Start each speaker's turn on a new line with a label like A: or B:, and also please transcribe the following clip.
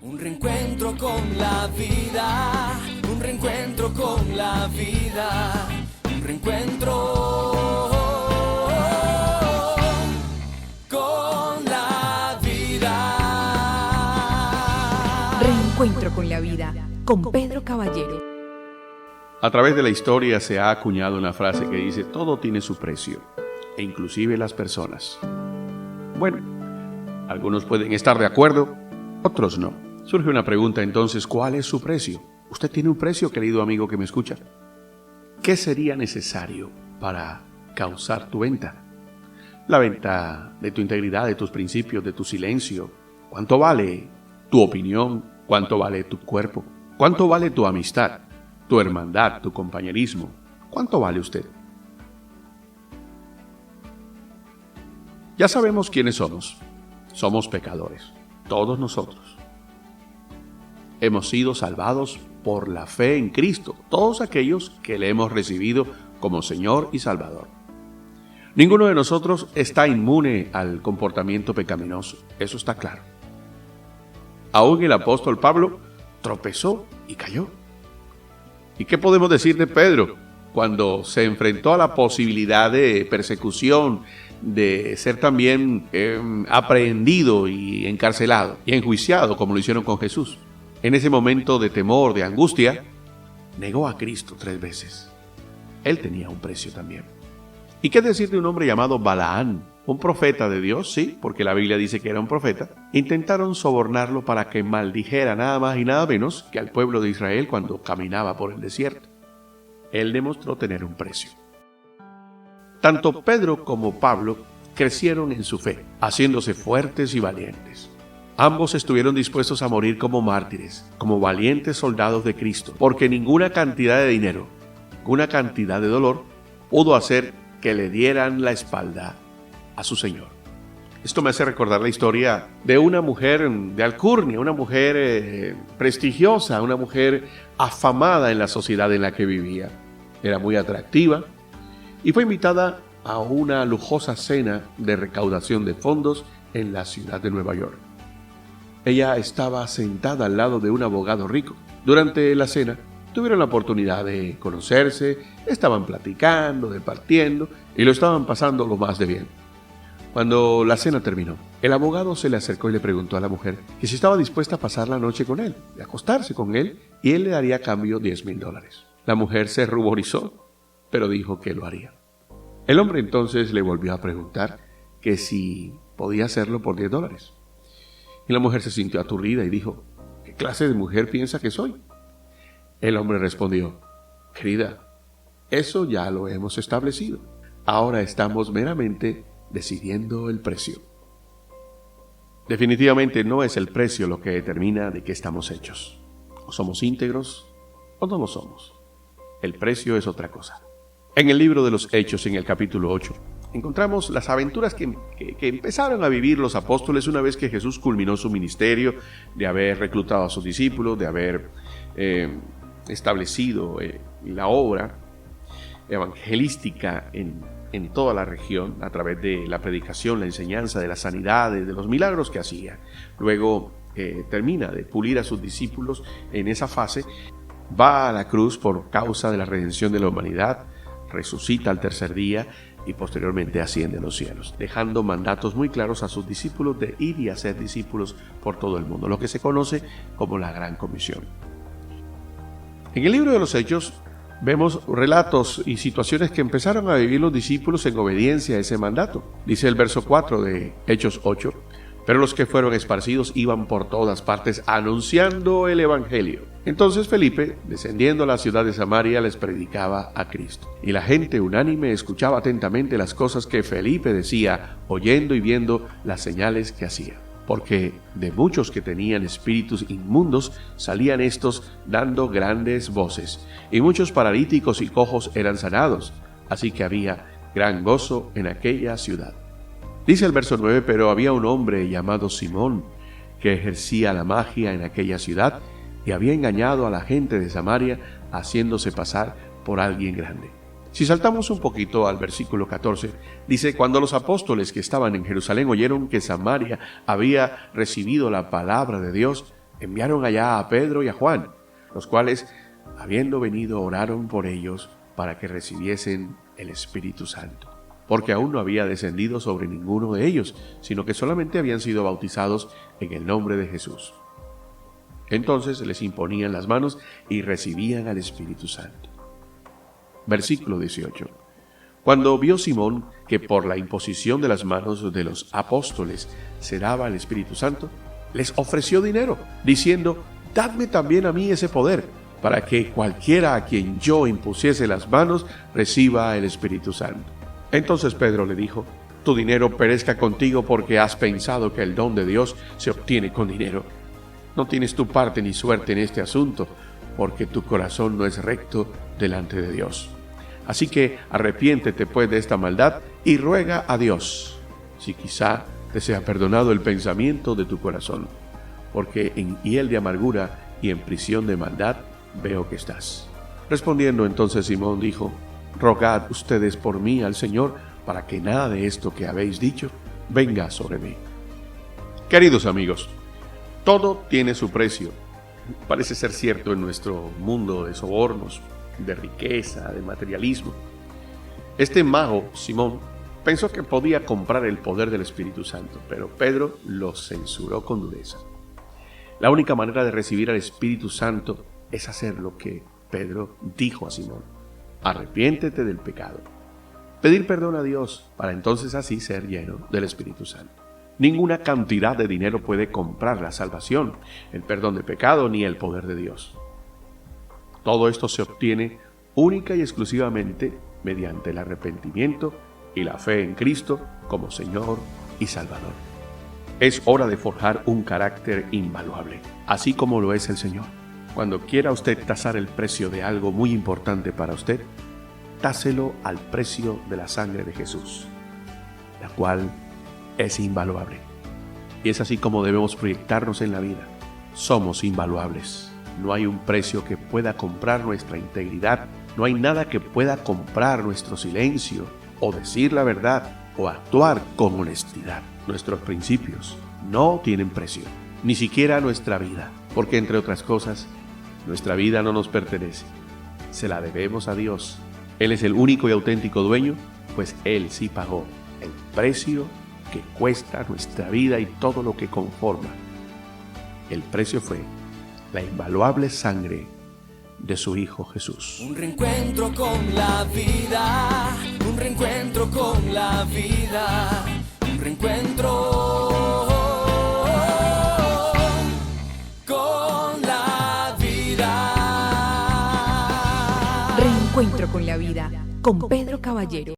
A: Un reencuentro con la vida, un reencuentro con la vida, un reencuentro con la vida.
B: Reencuentro con la vida, con Pedro Caballero.
C: A través de la historia se ha acuñado una frase que dice: todo tiene su precio, e inclusive las personas. Bueno, algunos pueden estar de acuerdo, otros no. Surge una pregunta entonces: ¿cuál es su precio? ¿Usted tiene un precio, querido amigo que me escucha? ¿Qué sería necesario para causar tu venta? La venta de tu integridad, de tus principios, de tu silencio. ¿Cuánto vale tu opinión? ¿Cuánto vale tu cuerpo? ¿Cuánto vale tu amistad, tu hermandad, tu compañerismo? ¿Cuánto vale usted? Ya sabemos quiénes somos. Somos pecadores, todos nosotros. Hemos sido salvados por la fe en Cristo, todos aquellos que le hemos recibido como Señor y Salvador. Ninguno de nosotros está inmune al comportamiento pecaminoso, eso está claro. Aún el apóstol Pablo tropezó y cayó. ¿Y qué podemos decir de Pedro cuando se enfrentó a la posibilidad de persecución, de ser también aprehendido y encarcelado y enjuiciado como lo hicieron con Jesús? En ese momento de temor, de angustia, negó a Cristo 3 veces. Él tenía un precio también. ¿Y qué decir de un hombre llamado Balaán? Un profeta de Dios, sí, porque la Biblia dice que era un profeta. Intentaron sobornarlo para que maldijera nada más y nada menos que al pueblo de Israel cuando caminaba por el desierto. Él demostró tener un precio. Tanto Pedro como Pablo crecieron en su fe, haciéndose fuertes y valientes. Ambos estuvieron dispuestos a morir como mártires, como valientes soldados de Cristo, porque ninguna cantidad de dinero, ninguna cantidad de dolor pudo hacer que le dieran la espalda a su Señor. Esto me hace recordar la historia de una mujer de alcurnia, una mujer prestigiosa, una mujer afamada en la sociedad en la que vivía. Era muy atractiva y fue invitada a una lujosa cena de recaudación de fondos en la ciudad de Nueva York. Ella estaba sentada al lado de un abogado rico. Durante la cena tuvieron la oportunidad de conocerse, estaban platicando, departiendo y lo estaban pasando lo más de bien. Cuando la cena terminó, el abogado se le acercó y le preguntó a la mujer que si estaba dispuesta a pasar la noche con él, de acostarse con él, y él le daría a cambio $10,000. La mujer se ruborizó, pero dijo que lo haría. El hombre entonces le volvió a preguntar que si podía hacerlo por $10. Y la mujer se sintió aturdida y dijo: ¿qué clase de mujer piensa que soy? El hombre respondió: querida, eso ya lo hemos establecido. Ahora estamos meramente decidiendo el precio. Definitivamente no es el precio lo que determina de qué estamos hechos. O somos íntegros o no lo somos. El precio es otra cosa. En el libro de los Hechos, en el capítulo 8, encontramos las aventuras que empezaron a vivir los apóstoles una vez que Jesús culminó su ministerio, de haber reclutado a sus discípulos, de haber establecido la obra evangelística en toda la región a través de la predicación, la enseñanza, de las sanidades, de los milagros que hacía. Luego termina de pulir a sus discípulos en esa fase, va a la cruz por causa de la redención de la humanidad, resucita al tercer día y posteriormente asciende a los cielos, dejando mandatos muy claros a sus discípulos de ir y hacer discípulos por todo el mundo, lo que se conoce como la Gran Comisión. En el libro de los Hechos vemos relatos y situaciones que empezaron a vivir los discípulos en obediencia a ese mandato. Dice el verso 4 de Hechos 8: pero los que fueron esparcidos iban por todas partes anunciando el evangelio. Entonces Felipe, descendiendo a la ciudad de Samaria, les predicaba a Cristo. Y la gente unánime escuchaba atentamente las cosas que Felipe decía, oyendo y viendo las señales que hacía. Porque de muchos que tenían espíritus inmundos salían estos dando grandes voces, y muchos paralíticos y cojos eran sanados, así que había gran gozo en aquella ciudad. Dice el verso 9: pero había un hombre llamado Simón, que ejercía la magia en aquella ciudad, y había engañado a la gente de Samaria, haciéndose pasar por alguien grande. Si saltamos un poquito al versículo 14, dice: cuando los apóstoles que estaban en Jerusalén oyeron que Samaria había recibido la palabra de Dios, enviaron allá a Pedro y a Juan, los cuales, habiendo venido, oraron por ellos para que recibiesen el Espíritu Santo, porque aún no había descendido sobre ninguno de ellos, sino que solamente habían sido bautizados en el nombre de Jesús. Entonces les imponían las manos y recibían al Espíritu Santo. Versículo 18. Cuando vio Simón que por la imposición de las manos de los apóstoles se daba el Espíritu Santo, les ofreció dinero, diciendo: «Dadme también a mí ese poder, para que cualquiera a quien yo impusiese las manos reciba el Espíritu Santo». Entonces Pedro le dijo: «Tu dinero perezca contigo, porque has pensado que el don de Dios se obtiene con dinero. No tienes tu parte ni suerte en este asunto, porque tu corazón no es recto delante de Dios. Así que arrepiéntete pues de esta maldad y ruega a Dios, si quizá te sea perdonado el pensamiento de tu corazón, porque en hiel de amargura y en prisión de maldad veo que estás». Respondiendo entonces Simón dijo: «Rogad ustedes por mí al Señor, para que nada de esto que habéis dicho venga sobre mí». Queridos amigos, todo tiene su precio. Parece ser cierto en nuestro mundo de sobornos, de riqueza, de materialismo. Este mago, Simón, pensó que podía comprar el poder del Espíritu Santo, pero Pedro lo censuró con dureza. La única manera de recibir al Espíritu Santo es hacer lo que Pedro dijo a Simón: arrepiéntete del pecado. Pedir perdón a Dios para entonces así ser lleno del Espíritu Santo. Ninguna cantidad de dinero puede comprar la salvación, el perdón de pecado ni el poder de Dios. Todo esto se obtiene única y exclusivamente mediante el arrepentimiento y la fe en Cristo como Señor y Salvador. Es hora de forjar un carácter invaluable, así como lo es el Señor. Cuando quiera usted tasar el precio de algo muy importante para usted, táselo al precio de la sangre de Jesús, la cual es invaluable. Y es así como debemos proyectarnos en la vida. Somos invaluables. No hay un precio que pueda comprar nuestra integridad. No hay nada que pueda comprar nuestro silencio, o decir la verdad, o actuar con honestidad. Nuestros principios no tienen precio, ni siquiera nuestra vida, porque entre otras cosas, nuestra vida no nos pertenece. Se la debemos a Dios. Él es el único y auténtico dueño, pues Él sí pagó el precio que cuesta nuestra vida y todo lo que conforma. El precio fue la invaluable sangre de su Hijo Jesús.
A: Un reencuentro con la vida, un reencuentro con la vida, un reencuentro con la vida.
B: Reencuentro con la vida, con Pedro Caballero.